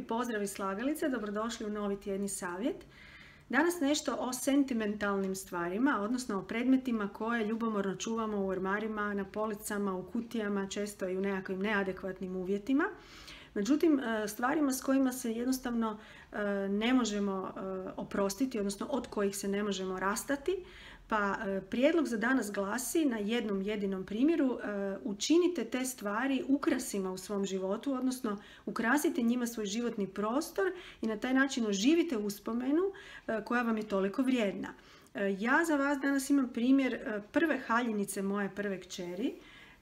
pozdrav iz Slagalice, dobrodošli u novi tjedni savjet. Danas nešto o sentimentalnim stvarima, odnosno o predmetima koje ljubomorno čuvamo u ormarima, na policama, u kutijama, često i u nekakvim neadekvatnim uvjetima. Međutim, stvarima s kojima se jednostavno ne možemo oprostiti, odnosno od kojih se ne možemo rastati. Pa prijedlog za danas glasi na jednom jedinom primjeru: učinite te stvari ukrasima u svom životu, odnosno ukrasite njima svoj životni prostor i na taj način oživite uspomenu koja vam je toliko vrijedna. Ja za vas danas imam primjer prve haljinice moje prve kćeri,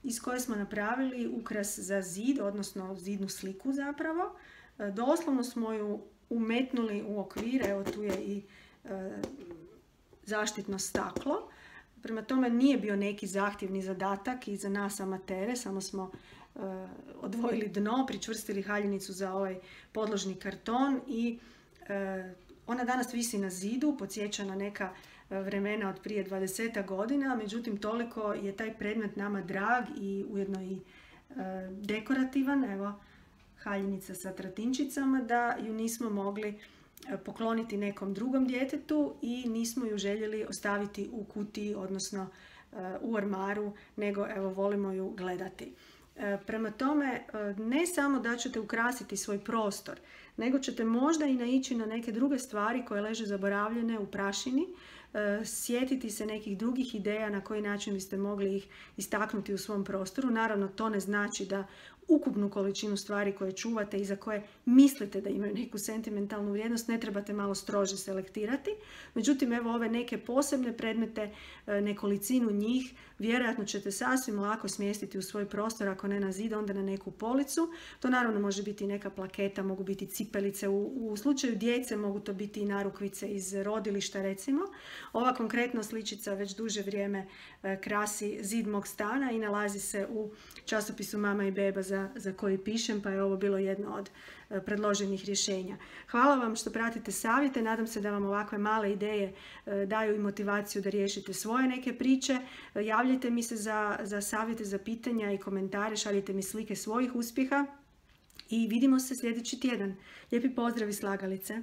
iz koje smo napravili ukras za zid, odnosno zidnu sliku zapravo. Doslovno smo ju umetnuli u okvir, evo tu je i zaštitno staklo. Prema tome nije bio neki zahtjevni zadatak i za nas amatere, samo smo odvojili dno, pričvrstili haljinicu za ovaj podložni karton i ona danas visi na zidu, podsjeća na neka vremena od prije 20 godina, međutim toliko je taj predmet nama drag i ujedno i dekorativan, evo haljinica sa tratinčicama, da ju nismo mogli pokloniti nekom drugom djetetu i nismo ju željeli ostaviti u kutiji, odnosno u ormaru, nego evo volimo ju gledati. Prema tome, ne samo da ćete ukrasiti svoj prostor, nego ćete možda i naići na neke druge stvari koje leže zaboravljene u prašini, sjetiti se nekih drugih ideja na koji način biste mogli ih istaknuti u svom prostoru. Naravno, to ne znači da ukupnu količinu stvari koje čuvate i za koje mislite da imaju neku sentimentalnu vrijednost ne trebate malo strože selektirati. Međutim, evo ove neke posebne predmete, nekolicinu njih, vjerojatno ćete sasvim lako smjestiti u svoj prostor, ako ne na zid, onda na neku policu. To naravno može biti i neka plaketa, mogu biti cipelice, u slučaju djece mogu to biti i narukvice iz rodilišta recimo. Ova konkretna sličica već duže vrijeme krasi zid mog stana i nalazi se u časopisu Mama i beba za koji pišem, pa je ovo bilo jedno od predloženih rješenja. Hvala vam što pratite savjete, nadam se da vam ovakve male ideje daju i motivaciju da riješite svoje neke priče. Javljajte mi se za savjete, za pitanja i komentare, šaljite mi slike svojih uspjeha i vidimo se sljedeći tjedan. Lijepi pozdrav iz Slagalice.